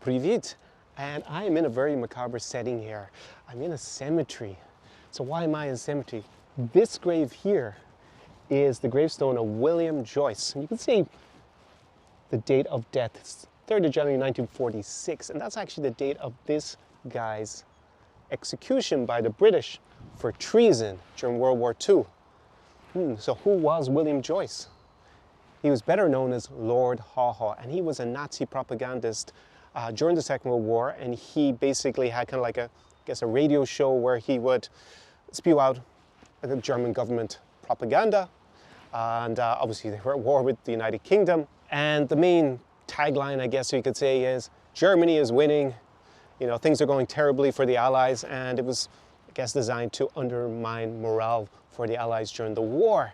Привit! And I am in a very macabre setting here. I'm in a cemetery. So why am I in a cemetery? This grave here is the gravestone of William Joyce. And you can see the date of death. It's 3rd of January 1946. And that's actually the date of this guy's execution by the British for treason during World War II. So who was William Joyce? He was better known as Lord Haw Haw, and he was a Nazi propagandist during the Second World War, and he basically had kind of like a radio show where he would spew out the German government propaganda, and obviously they were at war with the United Kingdom, and the main tagline, I guess you could say, is Germany is winning, you know, things are going terribly for the Allies, and it was, I guess, designed to undermine morale for the Allies during the war.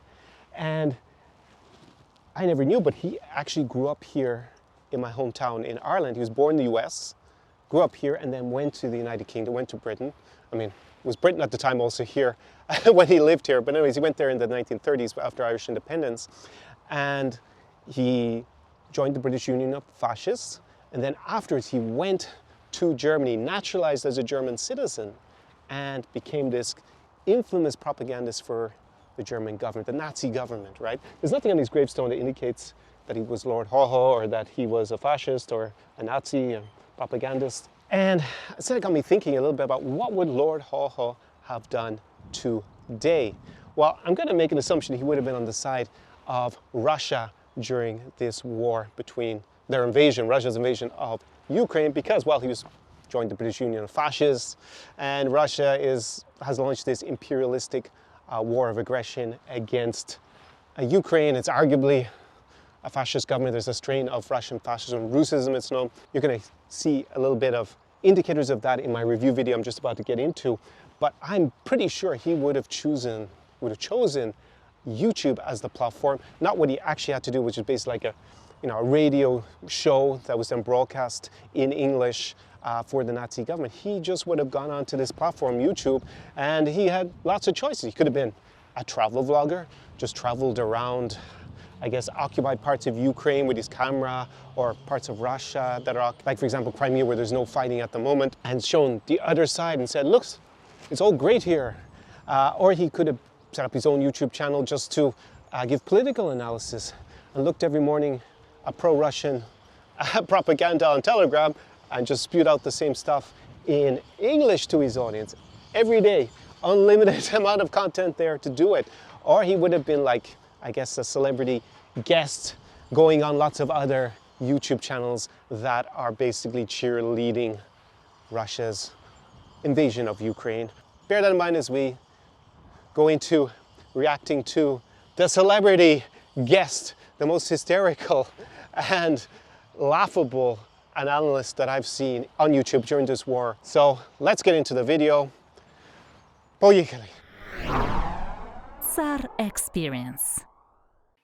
And I never knew, but he actually grew up here in my hometown in Ireland. He was born in the US, grew up here, and then went to the United Kingdom, went to Britain. I mean, it was Britain at the time also here when he lived here. But anyways, he went there in the 1930s after Irish independence. And he joined the British Union of Fascists. And then afterwards, he went to Germany, naturalized as a German citizen, and became this infamous propagandist for the German government, the Nazi government, right? There's nothing on his gravestone that indicates that he was Lord Haw Haw or that he was a fascist or a Nazi or propagandist. And it got me thinking a little bit about what would Lord Haw Haw have done today? Well, I'm going to make an assumption he would have been on the side of Russia during this war between their invasion, Russia's invasion of Ukraine, because, well, he was joined the British Union of Fascists, and Russia has launched this imperialistic war of aggression against Ukraine. It's arguably a fascist government. There's a strain of Russian fascism, Russism it's known. You're going to see a little bit of indicators of that in my review video I'm just about to get into, but I'm pretty sure he would have chosen YouTube as the platform, not what he actually had to do, which is basically like a radio show that was then broadcast in English for the Nazi government. He just would have gone onto this platform, YouTube, and he had lots of choices. He could have been a travel vlogger, just traveled around, I guess, occupied parts of Ukraine with his camera, or parts of Russia that are, like for example, Crimea, where there's no fighting at the moment, and shown the other side and said, look, it's all great here. Or he could have set up his own YouTube channel just to give political analysis, and looked every morning at pro-Russian propaganda on Telegram and just spewed out the same stuff in English to his audience every day. Unlimited amount of content there to do it. Or he would have been like, I guess, a celebrity guest going on lots of other YouTube channels that are basically cheerleading Russia's invasion of Ukraine. Bear that in mind as we go into reacting to the celebrity guest, the most hysterical and laughable analyst that I've seen on YouTube during this war. So let's get into the video. Поехали! Tsar Experience.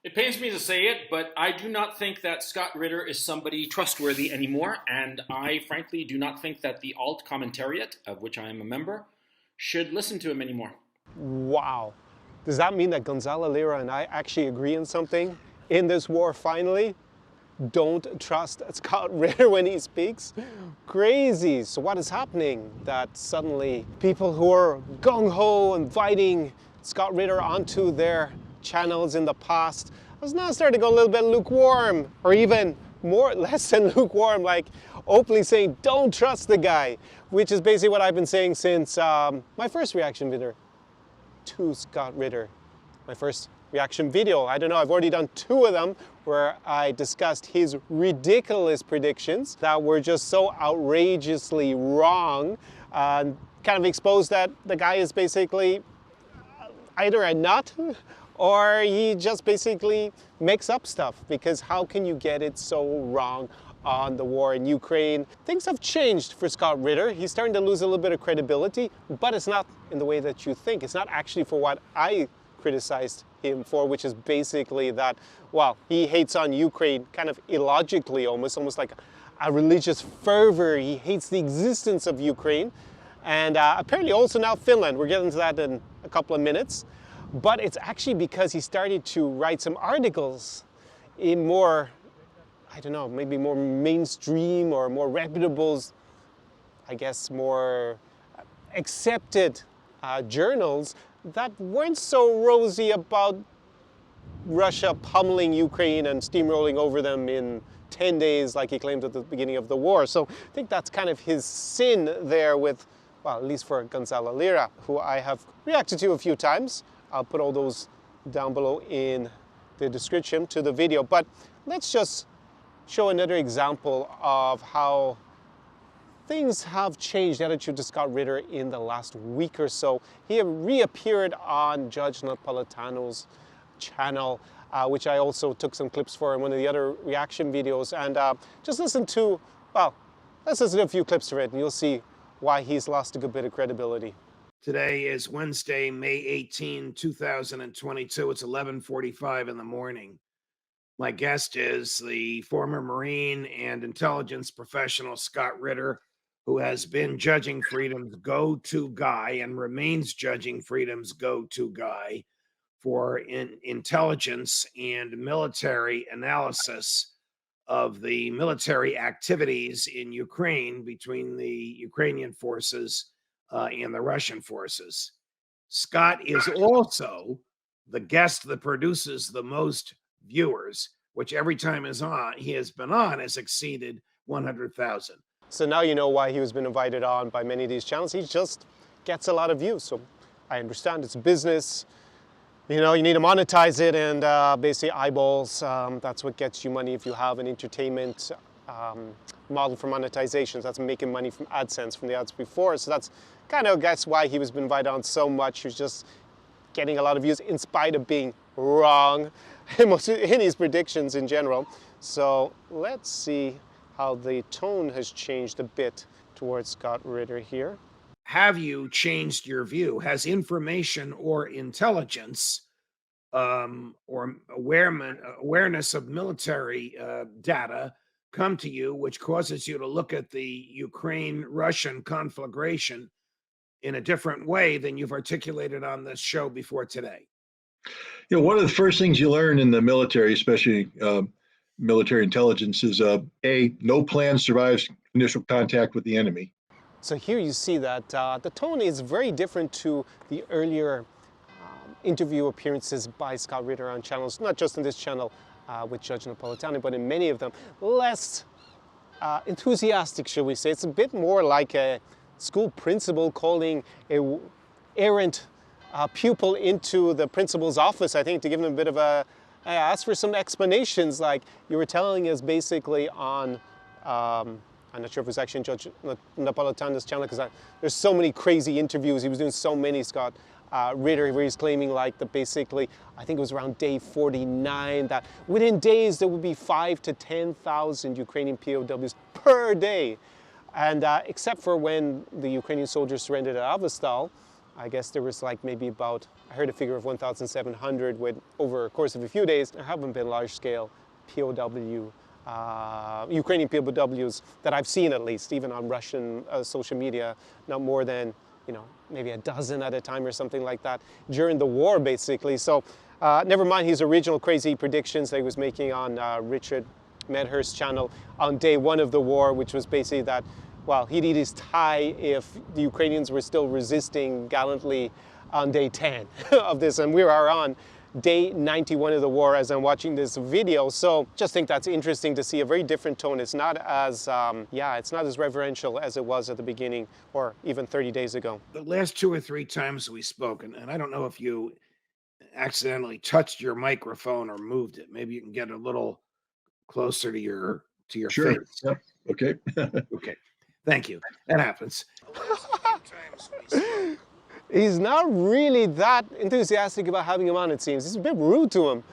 It pains me to say it, but I do not think that Scott Ritter is somebody trustworthy anymore, and I frankly do not think that the Alt Commentariat, of which I am a member, should listen to him anymore. Wow. Does that mean that Gonzalo Lira and I actually agree on something in this war finally? Don't trust Scott Ritter when he speaks? Crazy. So what is happening that suddenly people who are gung-ho inviting Scott Ritter onto their channels in the past has now started to go a little bit lukewarm, or even less than lukewarm, like openly saying don't trust the guy, which is basically what I've been saying since my first reaction video to Scott Ritter. My first reaction video. I don't know, I've already done 2 of them where I discussed his ridiculous predictions that were just so outrageously wrong, kind of exposed that the guy is basically either a nut or he just basically makes up stuff, because how can you get it so wrong on the war in Ukraine? Things have changed for Scott Ritter. He's starting to lose a little bit of credibility, but it's not in the way that you think. It's not actually for what I criticized him for, which is basically that, well, he hates on Ukraine kind of illogically, almost like a religious fervor. He hates the existence of Ukraine, and apparently also now Finland. We'll get into that in a couple of minutes. But it's actually because he started to write some articles in more I don't know, maybe more mainstream or more reputable, I guess more accepted journals that weren't so rosy about Russia pummeling Ukraine and steamrolling over them in 10 days like he claimed at the beginning of the war. So I think that's kind of his sin there with, well, at least for Gonzalo Lira, who I have reacted to a few times. I'll put all those down below in the description to the video. But let's just show another example of how things have changed the attitude to Scott Ritter in the last week or so. He reappeared on Judge Napolitano's channel, which I also took some clips for in one of the other reaction videos. And just listen to, well, let's listen to a few clips for it and you'll see why he's lost a good bit of credibility. Today is Wednesday, May 18, 2022. It's 11:45 in the morning. My guest is the former Marine and intelligence professional Scott Ritter, who has been Judging Freedom's go-to guy and remains Judging Freedom's go-to guy for intelligence and military analysis of the military activities in Ukraine between the Ukrainian forces and the Russian forces. Scott is also the guest that produces the most viewers, which every time he has been on has exceeded 100,000. So now you know why he was been invited on by many of these channels. He just gets a lot of views. So I understand it's a business. You know, you need to monetize it, and basically eyeballs, that's what gets you money if you have an entertainment model for monetization. So that's making money from AdSense, from the ads before. So that's kind of, I guess, why he was been invited on so much. He was just getting a lot of views in spite of being wrong in his predictions in general. So let's see how the tone has changed a bit towards Scott Ritter here. Have you changed your view? Has information or intelligence or awareness of military data come to you, which causes you to look at the Ukraine-Russian conflagration in a different way than you've articulated on this show before today? You know, one of the first things you learn in the military, especially military intelligence, is no plan survives initial contact with the enemy. So here you see that the tone is very different to the earlier interview appearances by Scott Ritter on channels, not just on this channel with Judge Napolitano, but in many of them. Less enthusiastic, shall we say. It's a bit more like a school principal calling a errant pupil into the principal's office, I think, to give him a bit of a, ask for some explanations, like you were telling us basically on, I'm not sure if it was actually Judge Napolitano's channel, because there's so many crazy interviews. He was doing so many, Scott Ritter, where he's claiming like that basically, I think it was around day 49, that within days there would be 5,000 to 10,000 Ukrainian POWs per day. And except for when the Ukrainian soldiers surrendered at Azovstal, I guess there was like maybe about, I heard a figure of 1,700 with over a course of a few days. There haven't been large-scale POW, Ukrainian POWs that I've seen, at least, even on Russian social media, not more than, you know, maybe a dozen at a time or something like that during the war, basically. So never mind his original crazy predictions that he was making on Richard Medhurst's channel on day one of the war, which was basically that, well, he'd eat his tie if the Ukrainians were still resisting gallantly on day 10 of this. And we are on day 91 of the war as I'm watching this video. So just think that's interesting to see a very different tone. It's not as, it's not as reverential as it was at the beginning or even 30 days ago. The last 2 or 3 times we spoke, and I don't know if you accidentally touched your microphone or moved it. Maybe you can get a little closer to your Sure. face. Yep. Okay. Okay. Thank you. That happens. He's not really that enthusiastic about having him on, it seems. It's a bit rude to him,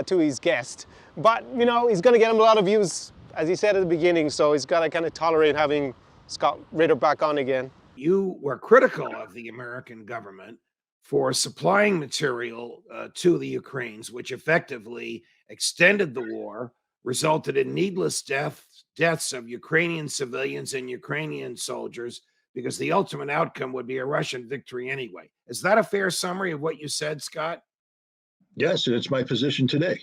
to his guest. But, you know, he's going to get him a lot of views, as he said at the beginning, so he's got to kind of tolerate having Scott Ritter back on again. You were critical of the American government for supplying material to the Ukrainians, which effectively extended the war, resulted in needless deaths of Ukrainian civilians and Ukrainian soldiers, because the ultimate outcome would be a Russian victory anyway. Is that a fair summary of what you said, Scott? Yes, and it's my position today.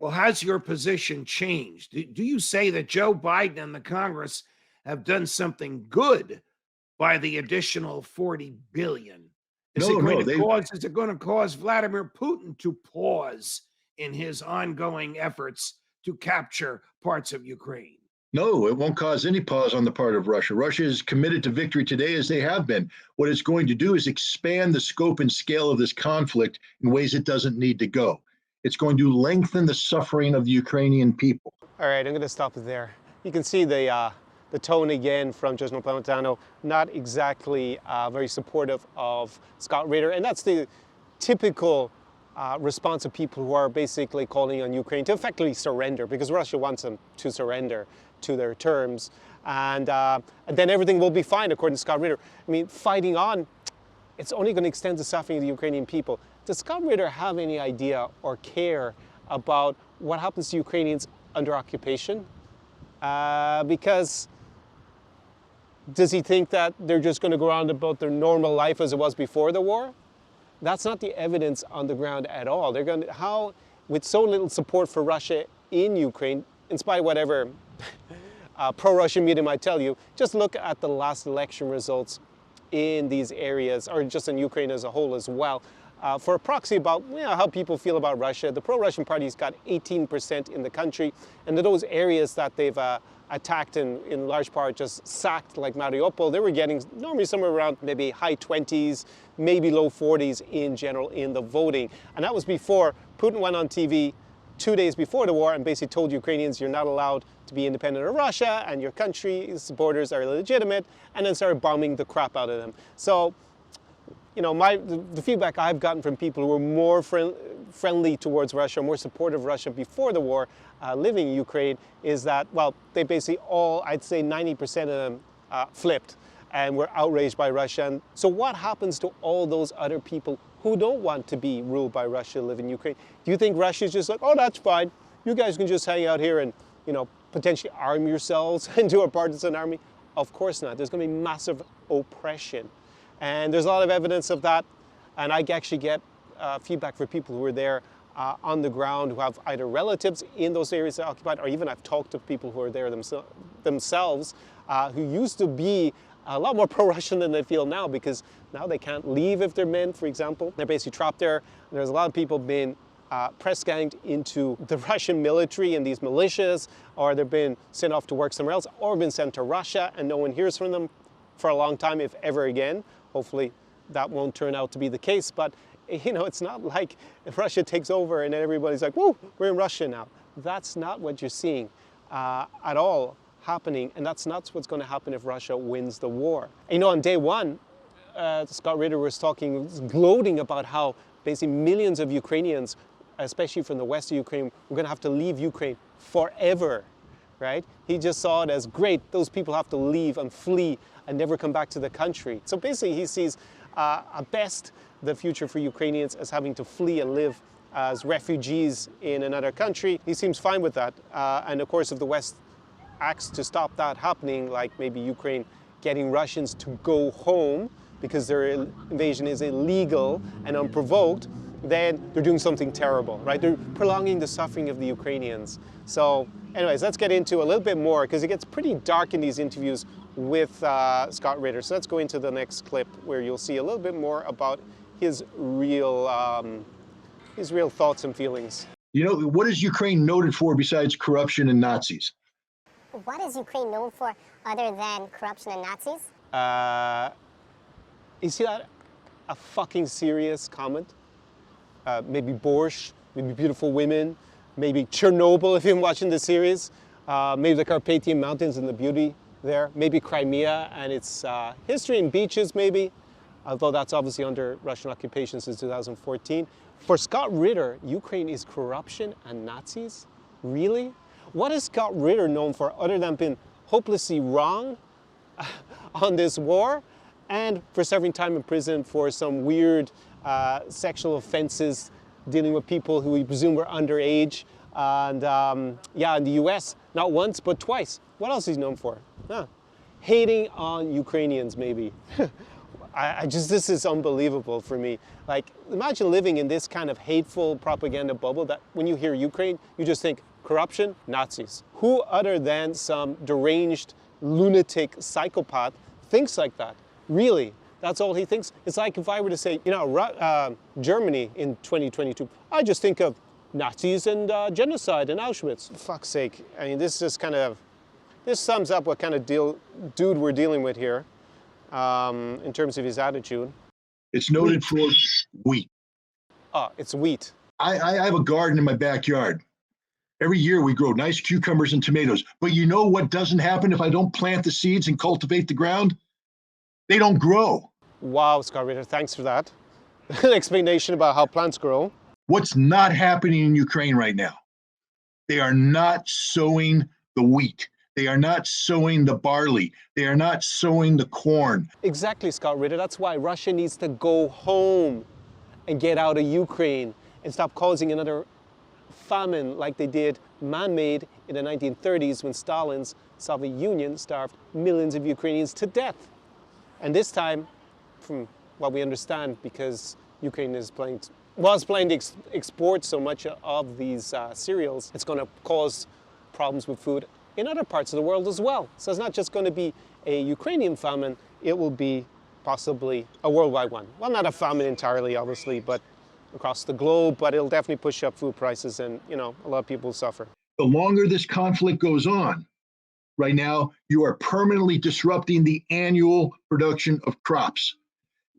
Well, has your position changed? Do you say that Joe Biden and the Congress have done something good by the additional 40 billion? No, no, they Is it going to cause Vladimir Putin to pause in his ongoing efforts to capture parts of Ukraine? No, it won't cause any pause on the part of Russia. Russia is committed to victory today as they have been. What it's going to do is expand the scope and scale of this conflict in ways it doesn't need to go. It's going to lengthen the suffering of the Ukrainian people. All right, I'm going to stop it there. You can see the tone again from Judge Napolitano, not exactly very supportive of Scott Ritter. And that's the typical response of people who are basically calling on Ukraine to effectively surrender, because Russia wants them to surrender to their terms. And then everything will be fine, according to Scott Ritter. I mean, fighting on, it's only going to extend the suffering of the Ukrainian people. Does Scott Ritter have any idea or care about what happens to Ukrainians under occupation? Because does he think that they're just going to go on about their normal life as it was before the war? That's not the evidence on the ground at all. They're going to, how, with so little support for Russia in Ukraine, in spite of whatever pro-Russian media might tell you, just look at the last election results in these areas, or just in Ukraine as a whole as well. For a proxy about how people feel about Russia, the pro-Russian party's got 18% in the country, and in those areas that they've attacked and in large part just sacked, like Mariupol, they were getting normally somewhere around maybe high 20s, maybe low 40s in general in the voting. And that was before Putin went on TV 2 days before the war and basically told Ukrainians you're not allowed to be independent of Russia and your country's borders are illegitimate, and then started bombing the crap out of them. So, you know, the feedback I've gotten from people who were more friendly towards Russia, more supportive of Russia before the war, living in Ukraine, is that, well, they basically all, I'd say 90% of them flipped and were outraged by Russia. And so what happens to all those other people who don't want to be ruled by Russia, live in Ukraine? Do you think Russia's just like, oh, that's fine, you guys can just hang out here and, you know, potentially arm yourselves and do a partisan army? Of course not. There's going to be massive oppression. And there's a lot of evidence of that. And I actually get feedback from people who are there on the ground, who have either relatives in those areas that are occupied, or even I've talked to people who are there themselves, who used to be a lot more pro-Russian than they feel now, because now they can't leave if they're men, for example. They're basically trapped there. There's a lot of people being press ganged into the Russian military and these militias, or they're being sent off to work somewhere else, or been sent to Russia, and no one hears from them for a long time, if ever again. Hopefully that won't turn out to be the case, but you know, it's not like if Russia takes over and then everybody's like, whoa, we're in Russia now. That's not what you're seeing at all happening, and that's not what's going to happen if Russia wins the war. And, you know, on day one, Scott Ritter was gloating about how basically millions of Ukrainians, especially from the west of Ukraine, were going to have to leave Ukraine forever, right? He just saw it as great. Those people have to leave and flee and never come back to the country. So basically he sees at best the future for Ukrainians as having to flee and live as refugees in another country. He seems fine with that. And of course, if the West acts to stop that happening, like maybe Ukraine getting Russians to go home because their invasion is illegal and unprovoked, then they're doing something terrible, right? They're prolonging the suffering of the Ukrainians. So anyways, let's get into a little bit more, because it gets pretty dark in these interviews with Scott Ritter. So let's go into the next clip where you'll see a little bit more about his real thoughts and feelings. You know, what is Ukraine noted for besides corruption and Nazis? What is Ukraine known for other than corruption and Nazis? Is that a fucking serious comment? Maybe borscht, maybe beautiful women, maybe Chernobyl if you're watching the series, maybe the Carpathian Mountains and the beauty there, maybe Crimea and its history and beaches maybe, although that's obviously under Russian occupation since 2014. For Scott Ritter, Ukraine is corruption and Nazis? Really? What is Scott Ritter known for other than being hopelessly wrong on this war and for serving time in prison for some weird sexual offenses dealing with people who we presume were underage, and yeah, in the US, not once but twice. What else is he known for? Hating on Ukrainians, maybe. This is unbelievable for me. Like, imagine living in this kind of hateful propaganda bubble that when you hear Ukraine, you just think corruption, Nazis. Who other than some deranged, lunatic psychopath thinks like that? Really? That's all he thinks? It's like if I were to say, Germany in 2022, I just think of Nazis and genocide and Auschwitz. For fuck's sake. I mean, this sums up what kind of dude we're dealing with here. In terms of his attitude. It's noted for wheat. Oh, it's wheat. I have a garden in my backyard. Every year we grow nice cucumbers and tomatoes. But you know what doesn't happen if I don't plant the seeds and cultivate the ground? They don't grow. Wow, Scott Ritter, thanks for that. An explanation about how plants grow. What's not happening in Ukraine right now? They are not sowing the wheat. They are not sowing the barley. They are not sowing the corn. Exactly, Scott Ritter. That's why Russia needs to go home and get out of Ukraine and stop causing another famine like they did man-made in the 1930s when Stalin's Soviet Union starved millions of Ukrainians to death. And this time, from what we understand, because Ukraine was planning to export so much of these cereals, it's going to cause problems with food in other parts of the world as well. So it's not just going to be a Ukrainian famine, it will be possibly a worldwide one. Well, not a famine entirely, obviously, but across the globe, but it'll definitely push up food prices and, a lot of people will suffer. The longer this conflict goes on, right now, you are permanently disrupting the annual production of crops.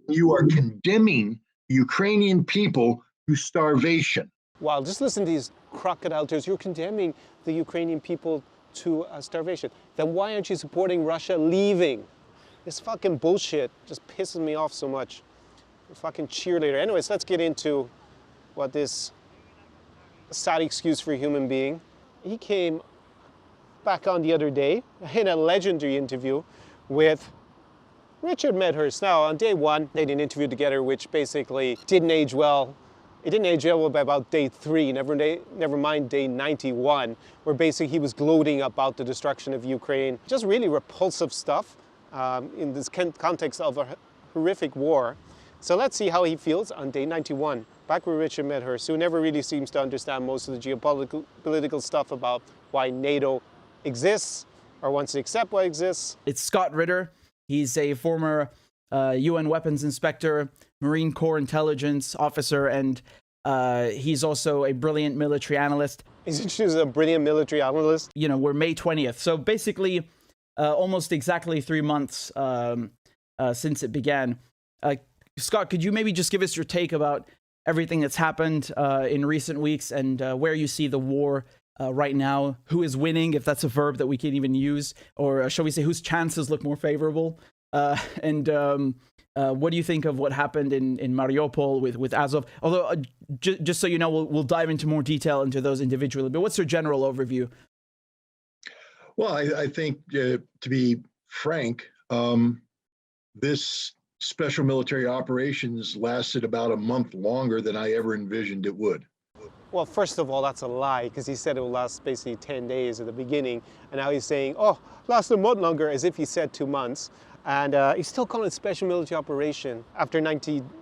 You are condemning the Ukrainian people to starvation. Wow, just listen to these crocodile tears. You're condemning the Ukrainian people to starvation. Then why aren't you supporting Russia leaving? This fucking bullshit just pisses me off so much. A fucking cheerleader. Anyways, let's get into what this sad excuse for a human being. He came back on the other day in a legendary interview with Richard Medhurst. Now, on day one, they did an interview together, which basically didn't age well. It didn't age well by about day 3, never mind day 91, where basically he was gloating about the destruction of Ukraine. Just really repulsive stuff in this context of a horrific war. So let's see how he feels on day 91. Back with Richard Medhurst, who never really seems to understand most of the geopolitical stuff about why NATO exists or wants to accept why it exists. It's Scott Ritter. He's a former UN weapons inspector, Marine Corps intelligence officer, and he's also a brilliant military analyst. He's a brilliant military analyst. We're May 20th. So basically, almost exactly 3 months since it began. Scott, could you maybe just give us your take about everything that's happened in recent weeks and where you see the war right now? Who is winning, if that's a verb that we can even use? Or shall we say whose chances look more favorable? And what do you think of what happened in Mariupol with Azov? Although, just so you know, we'll dive into more detail into those individually. But what's your general overview? Well, I think, to be frank, this special military operations lasted about a month longer than I ever envisioned it would. Well, first of all, that's a lie, because he said it will last basically 10 days at the beginning, and now he's saying, oh, last a month longer, as if he said 2 months. And he's still calling it special military operation after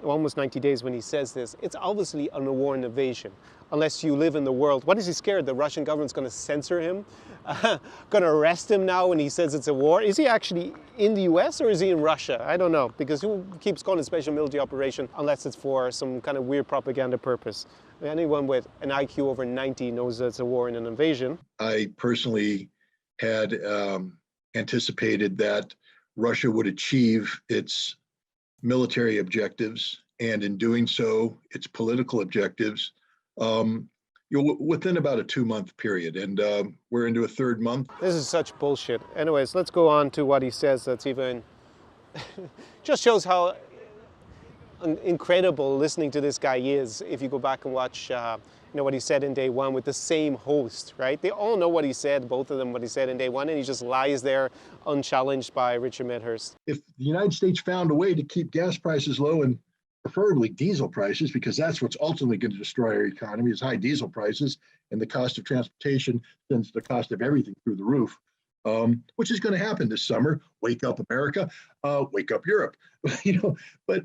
almost 90 days when he says this. It's obviously a war and invasion, unless you live in the world. What is he scared? The Russian government's going to censor him? Going to arrest him now when he says it's a war? Is he actually in the US or is he in Russia? I don't know, because who keeps calling it special military operation unless it's for some kind of weird propaganda purpose? Anyone with an IQ over 90 knows that it's a war and an invasion. I personally had anticipated that Russia would achieve its military objectives, and in doing so, its political objectives, within about a 2-month period. And we're into a 3rd month. This is such bullshit. Anyways, let's go on to what he says that's even just shows how incredible listening to this guy is if you go back and watch what he said in day 1 with the same host, right? They all know what he said, both of them, what he said in day 1, and he just lies there unchallenged by Richard Medhurst. If the United States found a way to keep gas prices low and preferably diesel prices, because that's what's ultimately going to destroy our economy is high diesel prices, and the cost of transportation sends the cost of everything through the roof. which is going to happen this summer. Wake up, America. Wake up, Europe. But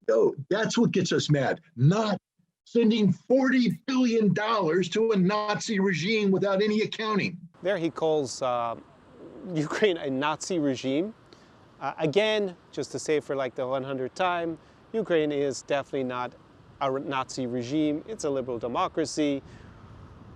no, that's what gets us mad. Not sending $40 billion to a Nazi regime without any accounting. There he calls Ukraine a Nazi regime. Again, just to say for like the 100th time, Ukraine is definitely not a Nazi regime. It's a liberal democracy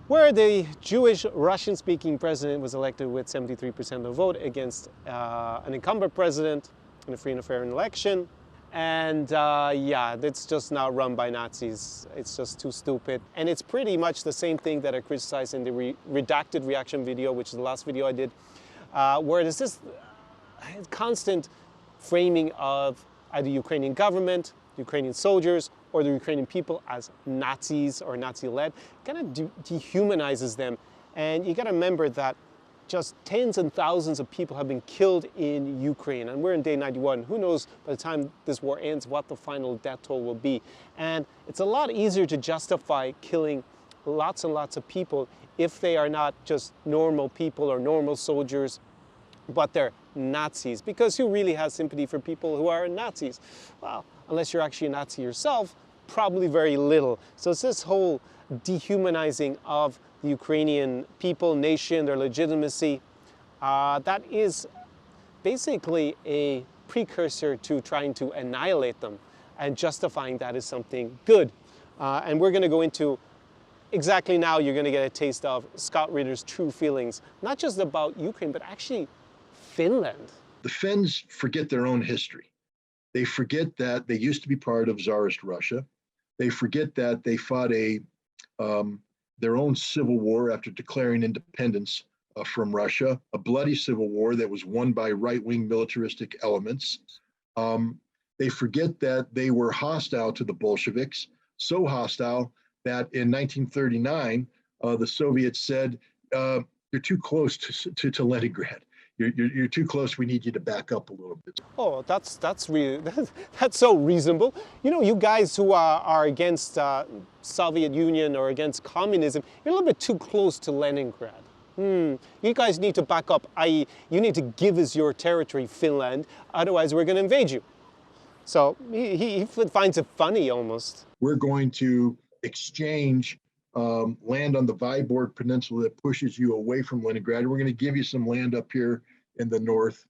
where the Jewish Russian-speaking president was elected with 73% of the vote against an incumbent president in a free and fair election. And yeah, it's just not run by Nazis. It's just too stupid. And it's pretty much the same thing that I criticized in the redacted reaction video, which is the last video I did, where there's this constant framing of either Ukrainian government, Ukrainian soldiers, or the Ukrainian people as Nazis or Nazi-led. Kind of dehumanizes them. And you got to remember that just tens and thousands of people have been killed in Ukraine, and we're in day 91. Who knows by the time this war ends what the final death toll will be. And it's a lot easier to justify killing lots and lots of people if they are not just normal people or normal soldiers, but they're Nazis. Because who really has sympathy for people who are Nazis? Well, unless you're actually a Nazi yourself, probably very little. So it's this whole dehumanizing of the Ukrainian people, nation, their legitimacy, that is basically a precursor to trying to annihilate them and justifying that as something good. And we're going to go into exactly now, you're going to get a taste of Scott Ritter's true feelings, not just about Ukraine, but actually Finland. The Finns forget their own history. They forget that they used to be part of Tsarist Russia. They forget that they fought their own civil war after declaring independence from Russia, a bloody civil war that was won by right-wing militaristic elements. They forget that they were hostile to the Bolsheviks, so hostile that in 1939, the Soviets said, you're too close to Leningrad. You're too close. We need you to back up a little bit. Oh, that's really that's so reasonable. You know, you guys who are against Soviet Union or against communism, you're a little bit too close to Leningrad. You guys need to back up. I.e., you need to give us your territory, Finland. Otherwise, we're going to invade you. So he finds it funny almost. We're going to exchange land on the Vyborg Peninsula that pushes you away from Leningrad. We're going to give you some land up here in the north.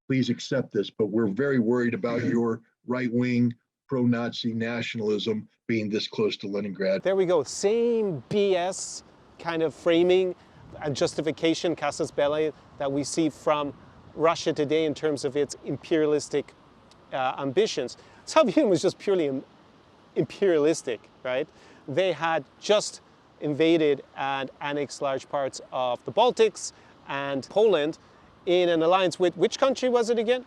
Please accept this, but we're very worried about your right-wing pro-Nazi nationalism being this close to Leningrad. There we go. Same BS kind of framing and justification, casus belli, that we see from Russia today in terms of its imperialistic ambitions. Soviet Union was just purely imperialistic, right? They had just invaded and annexed large parts of the Baltics and Poland in an alliance with, which country was it again?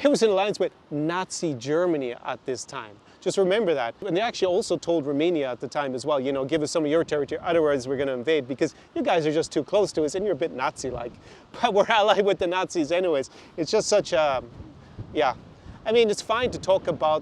It was an alliance with Nazi Germany at this time. Just remember that. And they actually also told Romania at the time as well, you know, give us some of your territory, otherwise we're going to invade because you guys are just too close to us and you're a bit Nazi-like. But we're allied with the Nazis anyways. It's just such a, yeah. I mean, it's fine to talk about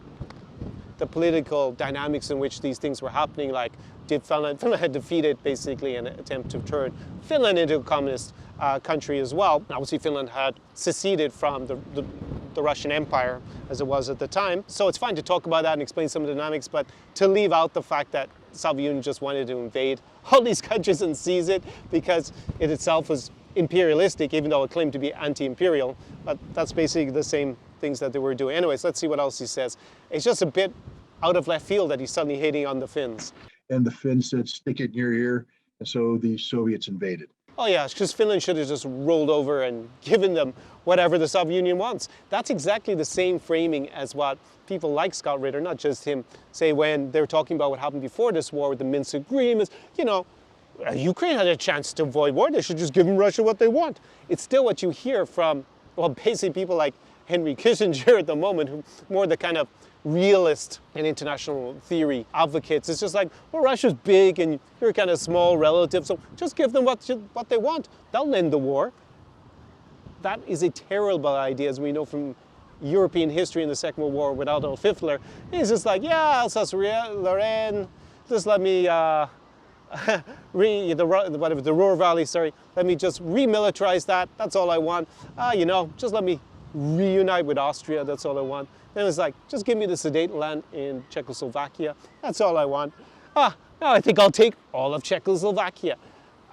the political dynamics in which these things were happening, like did Finland had defeated basically an attempt to turn Finland into a communist country as well. Obviously Finland had seceded from the Russian Empire as it was at the time. So it's fine to talk about that and explain some of the dynamics, but to leave out the fact that Soviet Union just wanted to invade all these countries and seize it because it itself was imperialistic, even though it claimed to be anti-imperial, but that's basically the same things that they were doing. Anyways, let's see what else he says. It's just a bit out of left field that he's suddenly hating on the Finns. And the Finns said, stick it in your ear. And so the Soviets invaded. Oh yeah, because Finland should have just rolled over and given them whatever the Soviet Union wants. That's exactly the same framing as what people like Scott Ritter, not just him, say when they were talking about what happened before this war with the Minsk agreements. You know, Ukraine had a chance to avoid war. They should just give them Russia what they want. It's still what you hear from, well, basically people like Henry Kissinger at the moment, who more the kind of realist and international theory advocates. It's just like, well, Russia's big and you're kind of small relative, so just give them what they want. They'll end the war. That is a terrible idea, as we know from European history in the Second World War with Adolf Hitler. He's just like, yeah, Alsace-Lorraine, just let me the Ruhr Valley, sorry, let me just remilitarize that. That's all I want. Just let me reunite with Austria. That's all I want. Then it's like, just give me the Sudetenland in Czechoslovakia. That's all I want. Now I think I'll take all of Czechoslovakia.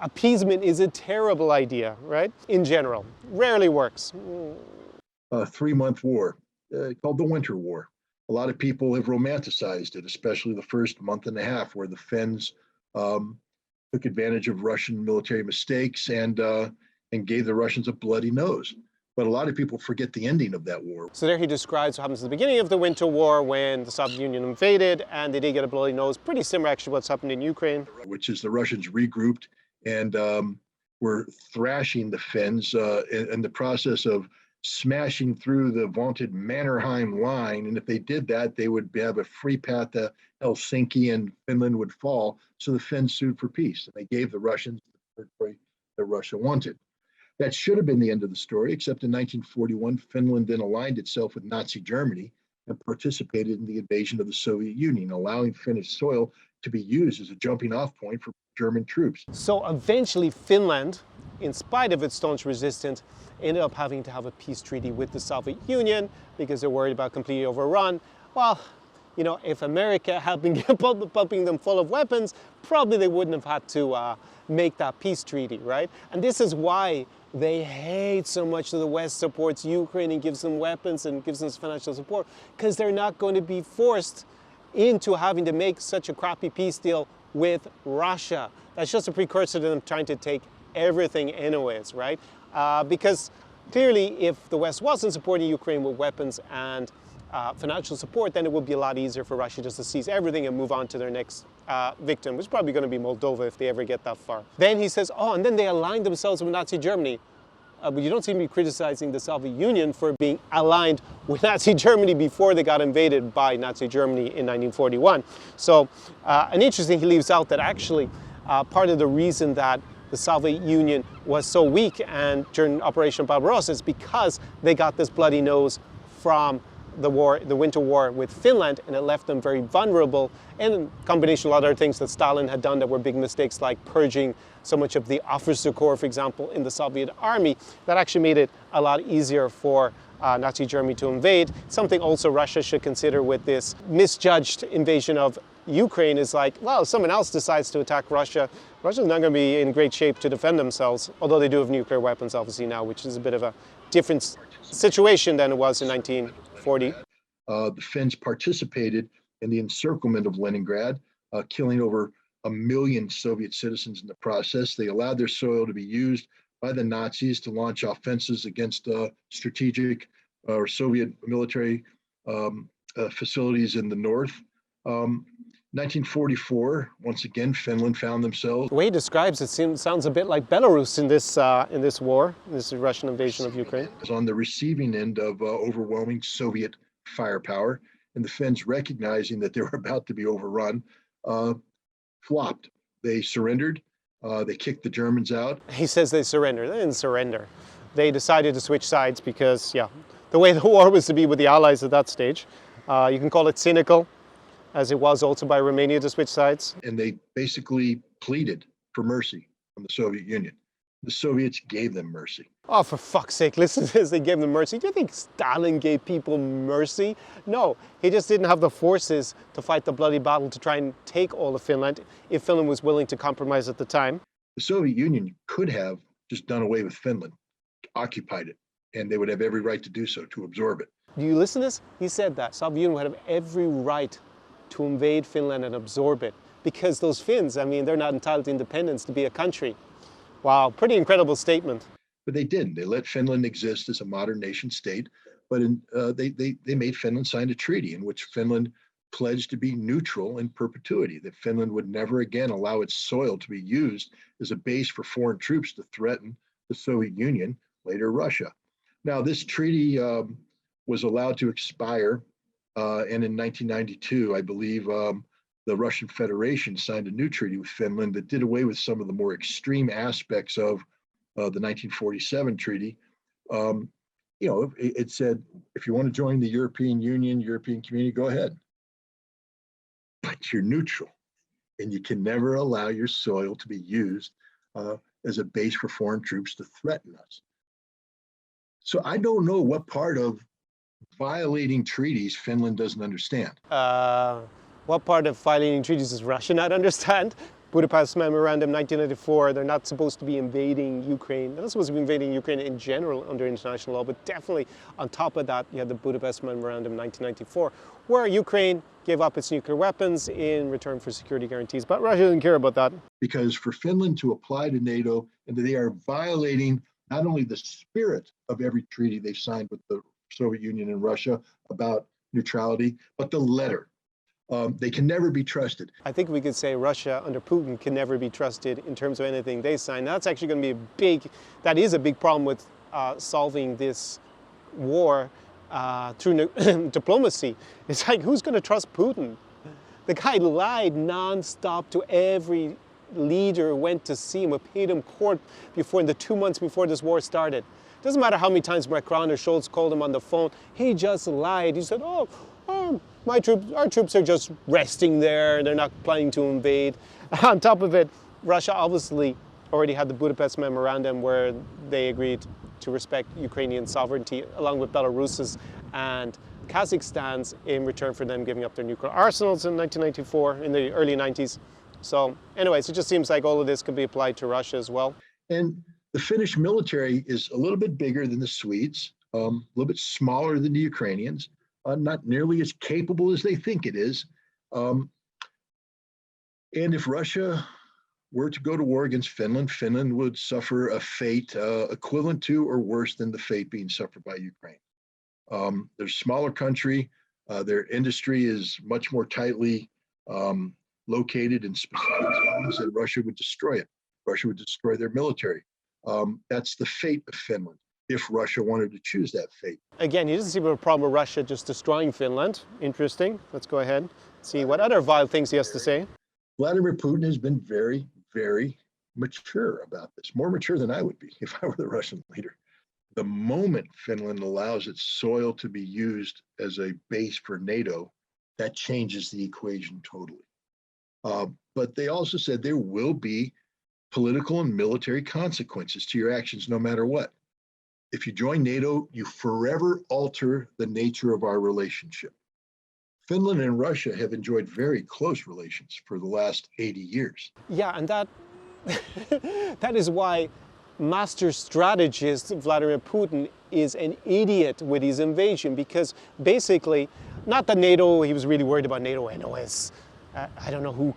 Appeasement is a terrible idea, right? In general, rarely works. A 3-month war called the Winter War. A lot of people have romanticized it, especially the first month and a half, where the Finns took advantage of Russian military mistakes and gave the Russians a bloody nose. But a lot of people forget the ending of that war. So there he describes what happens at the beginning of the Winter War when the Soviet Union invaded and they did get a bloody nose. Pretty similar actually to what's happened in Ukraine. Which is the Russians regrouped and were thrashing the Finns in the process of smashing through the vaunted Mannerheim line. And if they did that, they would have a free path to Helsinki and Finland would fall. So the Finns sued for peace and they gave the Russians the territory that Russia wanted. That should have been the end of the story, except in 1941, Finland then aligned itself with Nazi Germany and participated in the invasion of the Soviet Union, allowing Finnish soil to be used as a jumping off point for German troops. So eventually Finland, in spite of its staunch resistance, ended up having to have a peace treaty with the Soviet Union because they're worried about completely overrun. Well, if America had been pumping them full of weapons, probably they wouldn't have had to make that peace treaty, right? And this is why they hate so much that the West supports Ukraine and gives them weapons and gives them financial support, because they're not going to be forced into having to make such a crappy peace deal with Russia. That's just a precursor to them trying to take everything anyways, right? Because clearly if the West wasn't supporting Ukraine with weapons and financial support, then it would be a lot easier for Russia just to seize everything and move on to their next victim, which is probably going to be Moldova if they ever get that far. Then he says, and then they aligned themselves with Nazi Germany. But you don't seem to be criticizing the Soviet Union for being aligned with Nazi Germany before they got invaded by Nazi Germany in 1941. So, and interesting, he leaves out that actually part of the reason that the Soviet Union was so weak and during Operation Barbarossa is because they got this bloody nose from the Winter War with Finland, and it left them very vulnerable, and in combination of other things that Stalin had done that were big mistakes, like purging so much of the officer corps, for example, in the Soviet army, that actually made it a lot easier for Nazi Germany to invade. Something also Russia should consider with this misjudged invasion of Ukraine is like, well, if someone else decides to attack Russia, Russia's not going to be in great shape to defend themselves, although they do have nuclear weapons obviously now, which is a bit of a different situation than it was in 1940. The Finns participated in the encirclement of Leningrad, killing over 1 million Soviet citizens in the process. They allowed their soil to be used by the Nazis to launch offensives against strategic or Soviet military facilities in the north. 1944, once again, Finland found themselves. The way he describes it sounds a bit like Belarus in this war, this Russian invasion of Ukraine. Was on the receiving end of overwhelming Soviet firepower, and the Finns, recognizing that they were about to be overrun, flopped. They surrendered. They kicked the Germans out. He says they surrendered. They didn't surrender. They decided to switch sides because, the way the war was to be with the Allies at that stage. You can call it cynical, as it was also by Romania to switch sides. And they basically pleaded for mercy from the Soviet Union. The Soviets gave them mercy. Oh, for fuck's sake, listen to this, they gave them mercy. Do you think Stalin gave people mercy? No, he just didn't have the forces to fight the bloody battle to try and take all of Finland, if Finland was willing to compromise at the time. The Soviet Union could have just done away with Finland, occupied it, and they would have every right to do so, to absorb it. Do you listen to this? He said that Soviet Union would have every right to invade Finland and absorb it, because those Finns, they're not entitled to independence to be a country. Wow, pretty incredible statement. But they didn't. They let Finland exist as a modern nation state, but they made Finland sign a treaty in which Finland pledged to be neutral in perpetuity, that Finland would never again allow its soil to be used as a base for foreign troops to threaten the Soviet Union, later Russia. Now, this treaty was allowed to expire, and in 1992, I believe, the Russian Federation signed a new treaty with Finland that did away with some of the more extreme aspects of the 1947 treaty. It said, if you want to join the European Union, European community, go ahead. But you're neutral. and you can never allow your soil to be used as a base for foreign troops to threaten us. So I don't know what part of violating treaties Finland doesn't understand. What part of violating treaties does Russia not understand? Budapest Memorandum 1994, they're not supposed to be invading Ukraine. They're not supposed to be invading Ukraine in general under international law, but definitely on top of that, you had the Budapest Memorandum 1994, where Ukraine gave up its nuclear weapons in return for security guarantees. But Russia didn't care about that. Because for Finland to apply to NATO, and they are violating not only the spirit of every treaty they signed with the Soviet Union and Russia about neutrality, but the letter. They can never be trusted. I think we could say Russia under Putin can never be trusted in terms of anything they sign. That's actually going to be that is a big problem with solving this war through diplomacy. It's like, who's going to trust Putin? The guy lied nonstop to every leader who went to see him, who paid him court before, in the 2 months before this war started. Doesn't matter how many times Macron or Scholz called him on the phone, he just lied. He said, our troops are just resting there, they're not planning to invade. On top of it, Russia obviously already had the Budapest Memorandum where they agreed to respect Ukrainian sovereignty along with Belarus's and Kazakhstan's in return for them giving up their nuclear arsenals in 1994, in the early 90s. So anyways, it just seems like all of this could be applied to Russia as well. And the Finnish military is a little bit bigger than the Swedes, a little bit smaller than the Ukrainians, not nearly as capable as they think it is. And if Russia were to go to war against Finland, Finland would suffer a fate equivalent to or worse than the fate being suffered by Ukraine. They're a smaller country. Their industry is much more tightly located in specific zones, and Russia would destroy it. Russia would destroy their military. That's the fate of Finland if Russia wanted to choose that fate. Again, he doesn't seem to have a problem with Russia just destroying Finland. Interesting. Let's go ahead and see what other vile things he has to say. Vladimir Putin has been very, very mature about this, more mature than I would be if I were the Russian leader. The moment Finland allows its soil to be used as a base for NATO, that changes the equation totally. But they also said there will be political and military consequences to your actions no matter what. If you join NATO, you forever alter the nature of our relationship. Finland and Russia have enjoyed very close relations for the last 80 years. Yeah, and that is why master strategist Vladimir Putin is an idiot with his invasion, because basically, not that NATO, he was really worried about NATO anyways. I don't know who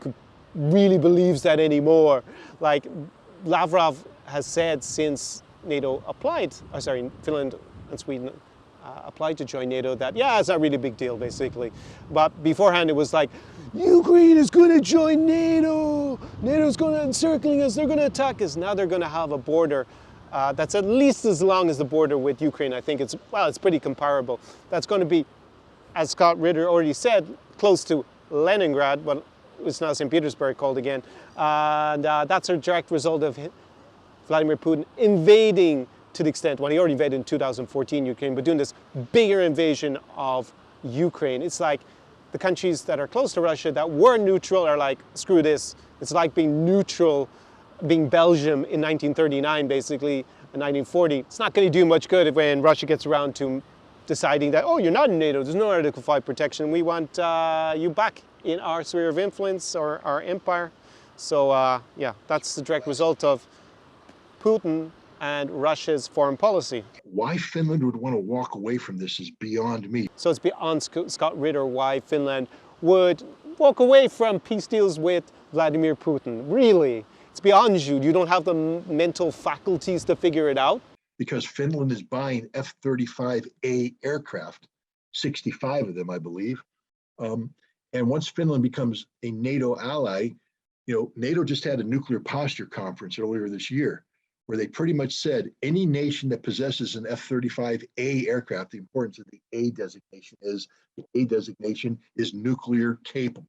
really believes that anymore. Like Lavrov has said since NATO applied, Finland and Sweden applied to join NATO, that, yeah, it's not really a big deal, basically. But beforehand, it was like, Ukraine is going to join NATO. NATO's going to encircling us. They're going to attack us. Now they're going to have a border that's at least as long as the border with Ukraine. I think it's pretty comparable. That's going to be, as Scott Ritter already said, close to Leningrad, but it's now St. Petersburg called again. And that's a direct result of Vladimir Putin invading, to the extent, well, he already invaded in 2014 Ukraine, but doing this bigger invasion of Ukraine. It's like the countries that are close to Russia that were neutral are like, screw this. It's like being neutral, being Belgium in 1939, basically, in 1940. It's not going to do much good when Russia gets around to deciding that, oh, you're not in NATO, there's no Article 5 protection, we want you back in our sphere of influence or our empire. So yeah, that's the direct result of Putin and Russia's foreign policy. Why Finland would want to walk away from this is beyond me. So it's beyond Scott Ritter why Finland would walk away from peace deals with Vladimir Putin. Really, it's beyond you. You don't have the mental faculties to figure it out. Because Finland is buying F-35A aircraft, 65 of them, I believe. And once Finland becomes a NATO ally, NATO just had a nuclear posture conference earlier this year, where they pretty much said any nation that possesses an F-35A aircraft, the importance of the A designation is nuclear capable.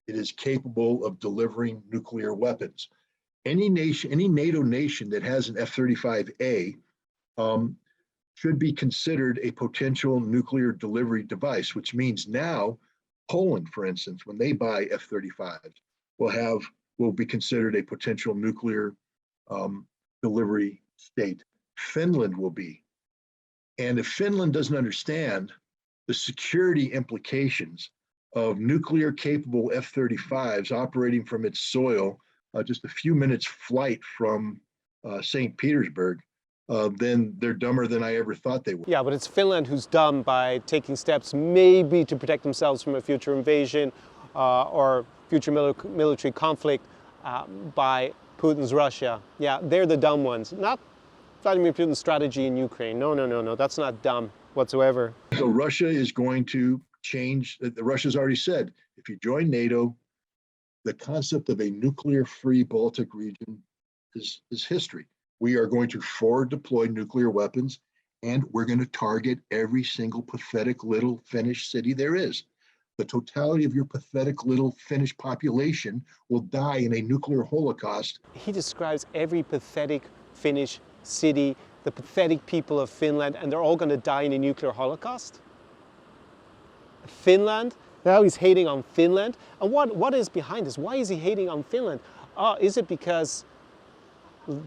It is capable of delivering nuclear weapons. Any NATO nation that has an F-35A should be considered a potential nuclear delivery device, which means now Poland, for instance, when they buy F-35s, will be considered a potential nuclear delivery state. Finland will be. And if Finland doesn't understand the security implications of nuclear capable F-35s operating from its soil, just a few minutes flight from St. Petersburg, then they're dumber than I ever thought they were. Yeah, but it's Finland who's dumb by taking steps maybe to protect themselves from a future invasion or future military conflict by Putin's Russia. Yeah, they're the dumb ones, not Vladimir Putin's strategy in Ukraine. No, that's not dumb whatsoever. So Russia is going to change. Russia's already said, if you join NATO, the concept of a nuclear-free Baltic region is history. We are going to forward deploy nuclear weapons, and we're going to target every single pathetic little Finnish city there is. The totality of your pathetic little Finnish population will die in a nuclear holocaust. He describes every pathetic Finnish city, the pathetic people of Finland, and they're all going to die in a nuclear holocaust? Finland? Now he's hating on Finland. And what is behind this? Why is he hating on Finland? Is it because,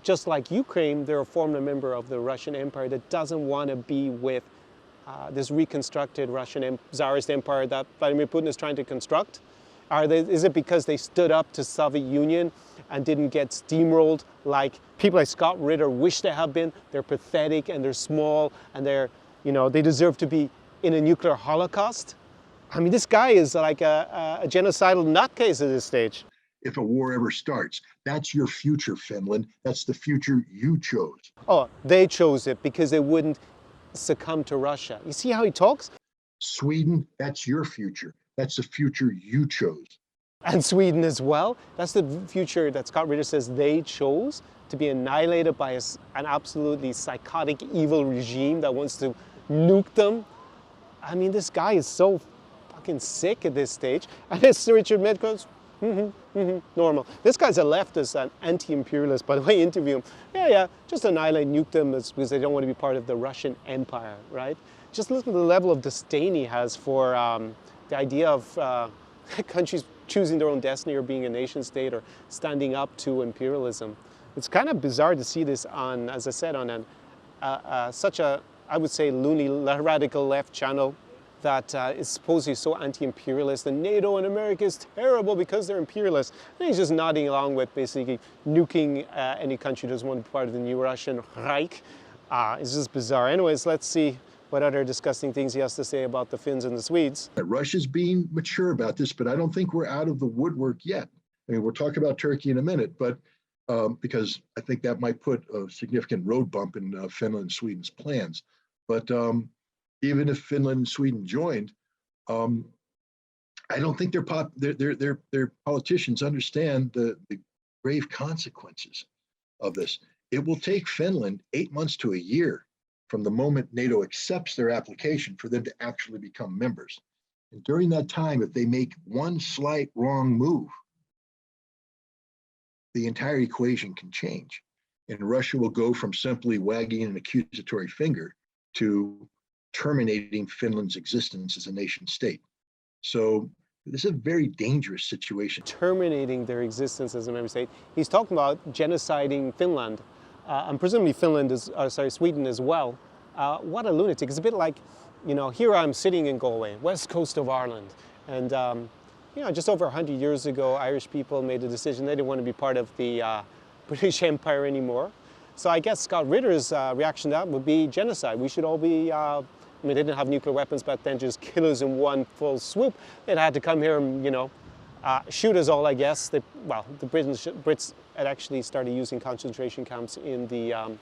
just like Ukraine, they're a former member of the Russian Empire that doesn't want to be with this reconstructed Russian Tsarist empire that Vladimir Putin is trying to construct? Is it because they stood up to Soviet Union and didn't get steamrolled like people like Scott Ritter wish they had been? They're pathetic and they're small and they deserve to be in a nuclear holocaust? I mean, this guy is like a genocidal nutcase at this stage. If a war ever starts, that's your future, Finland. That's the future you chose. Oh, they chose it because they wouldn't succumb to Russia. You see how he talks? Sweden, that's your future. That's the future you chose. And Sweden as well. That's the future that Scott Ritter says they chose, to be annihilated by an absolutely psychotic, evil regime that wants to nuke them. I mean, this guy is so fucking sick at this stage. And it's Richard Medcos. Normal. This guy's a leftist, an anti-imperialist, by the way, interview him. Yeah, just annihilate, nuke them because they don't want to be part of the Russian Empire, right? Just look at the level of disdain he has for the idea of countries choosing their own destiny or being a nation state or standing up to imperialism. It's kind of bizarre to see this on, as I said, on such a, I would say, loony radical left channel that is supposedly so anti-imperialist, and NATO and America is terrible because they're imperialist. And he's just nodding along with basically nuking any country that doesn't want to be part of the new Russian Reich. It's just bizarre. Anyways, let's see what other disgusting things he has to say about the Finns and the Swedes. Russia's being mature about this, but I don't think we're out of the woodwork yet. I mean, we'll talk about Turkey in a minute, but because I think that might put a significant road bump in Finland and Sweden's plans. But even if Finland and Sweden joined, I don't think their politicians understand the grave consequences of this. It will take Finland 8 months to a year from the moment NATO accepts their application for them to actually become members. And during that time, if they make one slight wrong move, the entire equation can change. And Russia will go from simply wagging an accusatory finger to terminating Finland's existence as a nation state. So this is a very dangerous situation. Terminating their existence as a member state. He's talking about genociding Finland, and presumably Sweden as well. What a lunatic. It's a bit like, here I'm sitting in Galway, west coast of Ireland, and just over 100 years ago, Irish people made a decision they didn't want to be part of the British Empire anymore. So I guess Scott Ritter's reaction to that would be genocide. We should all be, they didn't have nuclear weapons back then, just kill us in one full swoop. They'd had to come here and, shoot us all, I guess. The Brits had actually started using concentration camps in the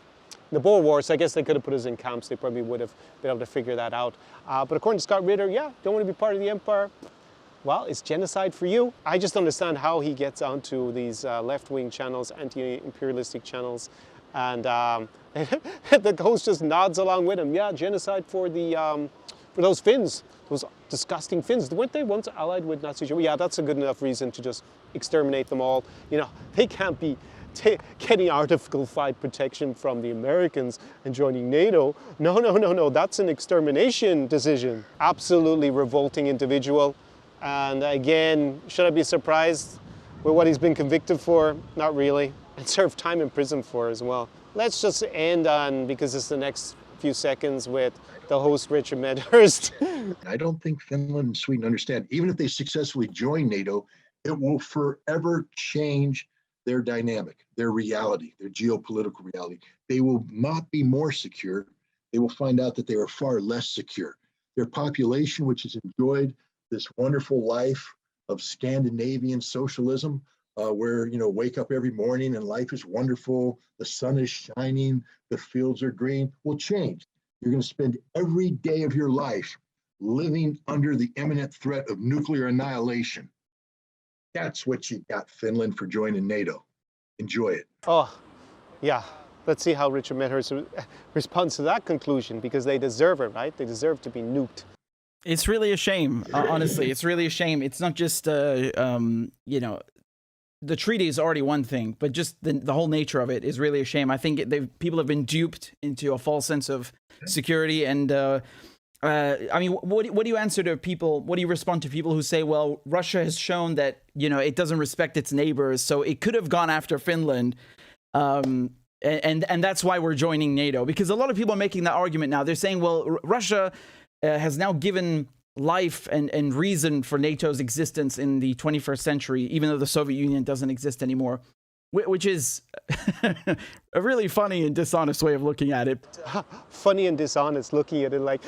Boer War, so I guess they could have put us in camps. They probably would have been able to figure that out. But according to Scott Ritter, don't want to be part of the empire. Well, it's genocide for you. I just understand how he gets onto these left-wing channels, anti-imperialistic channels, and the host just nods along with him. Yeah, genocide for those Finns, those disgusting Finns. Weren't they once allied with Nazi Germany? Yeah, that's a good enough reason to just exterminate them all. They can't be getting artificial fight protection from the Americans and joining NATO. No, that's an extermination decision. Absolutely revolting individual. And again, should I be surprised with what he's been convicted for? Not really. And served time in prison for as well. Let's just end on, because it's the next few seconds, with the host, Richard Medhurst. I don't think Finland and Sweden understand. Even if they successfully join NATO, it will forever change their dynamic, their reality, their geopolitical reality. They will not be more secure. They will find out that they are far less secure. Their population, which has enjoyed this wonderful life of Scandinavian socialism, where, wake up every morning and life is wonderful, the sun is shining, the fields are green, will change. You're going to spend every day of your life living under the imminent threat of nuclear annihilation. That's what you got Finland for joining NATO. Enjoy it. Oh, yeah. Let's see how Richard Medhurst responds to that conclusion, because they deserve it, right? They deserve to be nuked. It's really a shame, honestly. It's really a shame. It's not just, the treaty is already one thing, but just the whole nature of it is really a shame. I think people have been duped into a false sense of security. And I mean, what do you answer to people? What do you respond to people who say, well, Russia has shown that, it doesn't respect its neighbors, so it could have gone after Finland. And that's why we're joining NATO. Because a lot of people are making that argument now. They're saying, well, Russia has now given life and reason for NATO's existence in the 21st century, even though the Soviet Union doesn't exist anymore, which is a really funny and dishonest way of looking at it. Funny and dishonest looking at it, like,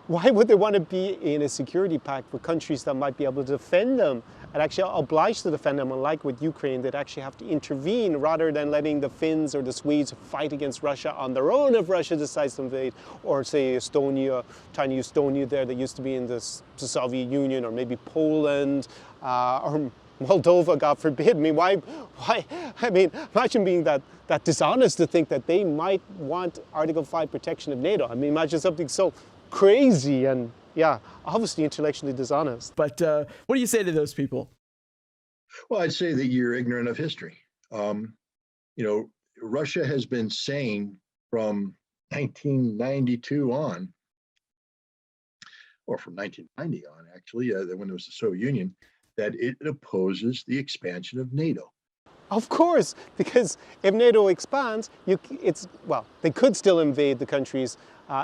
why would they want to be in a security pact with countries that might be able to defend them and actually obliged to defend them, unlike with Ukraine, that actually have to intervene rather than letting the Finns or the Swedes fight against Russia on their own if Russia decides to invade, or say Estonia, tiny Estonia there that used to be in the Soviet Union, or maybe Poland, or Moldova, God forbid. I mean, why? I mean, imagine being that dishonest to think that they might want Article 5 protection of NATO. I mean, imagine something so crazy and, yeah, obviously intellectually dishonest. But what do you say to those people? Well, I'd say that you're ignorant of history. Russia has been saying from 1992 on, or from 1990 on, actually, when it was the Soviet Union, that it opposes the expansion of NATO. Of course, because if NATO expands, they could still invade the countries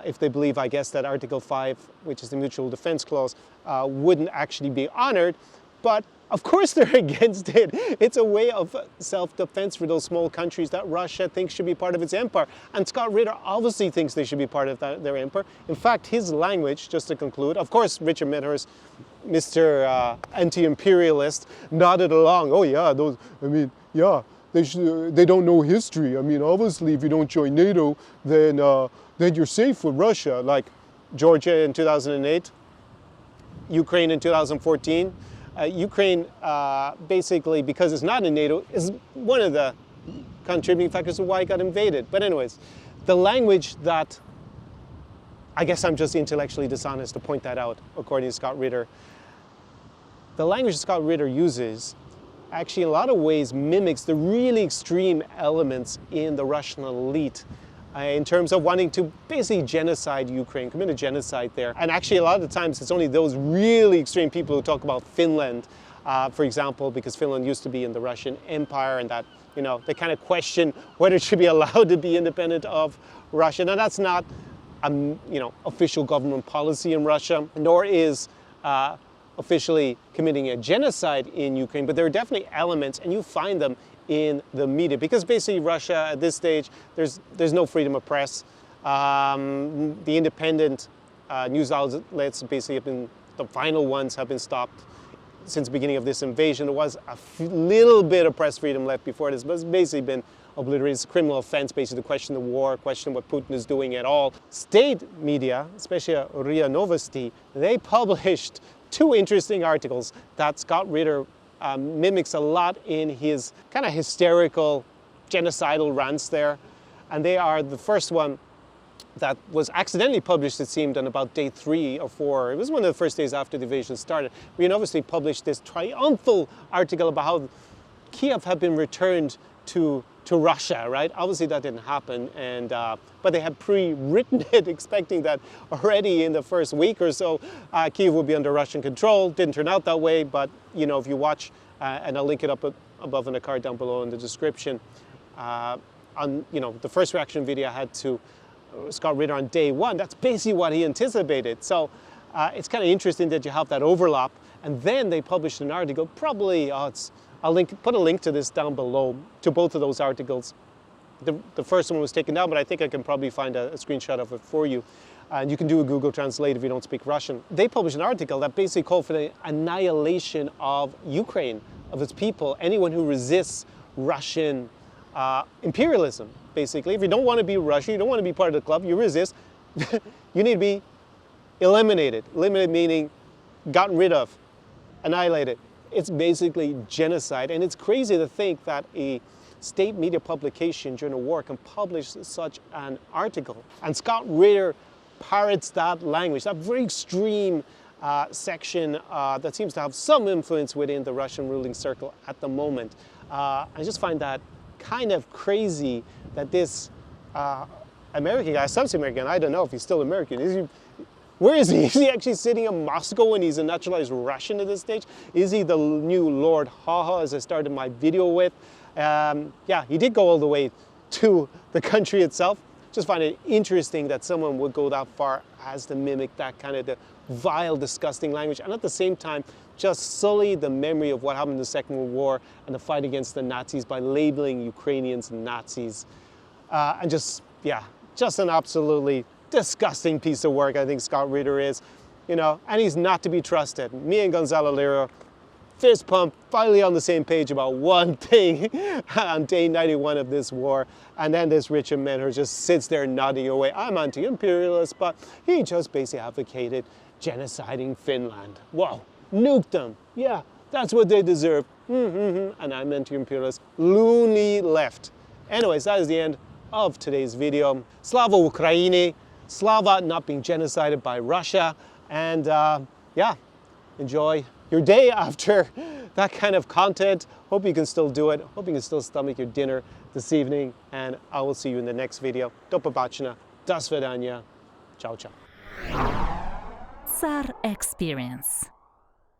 if they believe, I guess, that Article 5, which is the Mutual Defense Clause, wouldn't actually be honored. But of course they're against it. It's a way of self-defense for those small countries that Russia thinks should be part of its empire. And Scott Ritter obviously thinks they should be part of their empire. In fact, his language, just to conclude, of course, Richard Medhurst, Mr. Anti-imperialist, nodded along. Oh yeah, they don't know history. I mean, obviously, if you don't join NATO, then you're safe with Russia, like Georgia in 2008, Ukraine in 2014. Ukraine, basically, because it's not in NATO, is one of the contributing factors to why it got invaded. But anyways, the language that, I guess I'm just intellectually dishonest to point that out, according to Scott Ritter. The language Scott Ritter uses actually in a lot of ways mimics the really extreme elements in the Russian elite in terms of wanting to basically genocide Ukraine, commit a genocide there. And actually a lot of the times it's only those really extreme people who talk about Finland, for example, because Finland used to be in the Russian Empire, and that, they kind of question whether it should be allowed to be independent of Russia. Now that's not, official government policy in Russia, nor is officially committing a genocide in Ukraine, but there are definitely elements, and you find them in the media, because basically Russia at this stage, there's no freedom of press. The independent news outlets basically have been, the final ones have been stopped since the beginning of this invasion. There was a little bit of press freedom left before this, but it's basically been obliterated. It's a criminal offense basically to question the war, question what Putin is doing at all. State media, especially RIA Novosti, they published two interesting articles that Scott Ritter mimics a lot in his kind of hysterical genocidal rants there. And they are the first one that was accidentally published, it seemed, on about day 3 or 4. It was one of the first days after the invasion started. We obviously published this triumphal article about how Kiev had been returned to Russia, right? Obviously that didn't happen, and but they had pre-written it expecting that already in the first week or so Kiev would be under Russian control. Didn't turn out that way, but if you watch and I'll link it up above in the card down below in the description. On the first reaction video I had to Scott Ritter on day one, that's basically what he anticipated. So it's kind of interesting that you have that overlap. And then they published an article, probably, I'll put a link to this down below, to both of those articles. The first one was taken down, but I think I can probably find a screenshot of it for you. And you can do a Google Translate if you don't speak Russian. They published an article that basically called for the annihilation of Ukraine, of its people, anyone who resists Russian imperialism, basically. If you don't want to be Russian, you don't want to be part of the club, you resist, you need to be eliminated. Eliminated meaning gotten rid of, annihilated. It's basically genocide, and it's crazy to think that a state media publication during a war can publish such an article. And Scott Ritter parrots that language, that very extreme section that seems to have some influence within the Russian ruling circle at the moment. I just find that kind of crazy that this American guy, some American, I don't know if he's still American, where is he? Is he actually sitting in Moscow when he's a naturalized Russian at this stage? Is he the new Lord Haha, as I started my video with? Yeah, he did go all the way to the country itself. Just find it interesting that someone would go that far as to mimic that kind of the vile, disgusting language, and at the same time, just sully the memory of what happened in the Second World War and the fight against the Nazis by labeling Ukrainians Nazis. And just an absolutely disgusting piece of work, I think Scott Ritter is, and he's not to be trusted. Me and Gonzalo Lira, fist pump, finally on the same page about one thing on day 91 of this war, and then this Richard Menher just sits there nodding away. I'm anti-imperialist, but he just basically advocated genociding Finland. Whoa, nuked them. Yeah, that's what they deserve. And I'm anti-imperialist. Loony left. Anyways, that is the end of today's video. Slava Ukraini. Slava not being genocided by Russia, and enjoy your day after that kind of content. Hope you can still do it. Hope you can still stomach your dinner this evening, and I will see you in the next video. Do побачення. До свидания. Ciao, ciao. SAR Experience.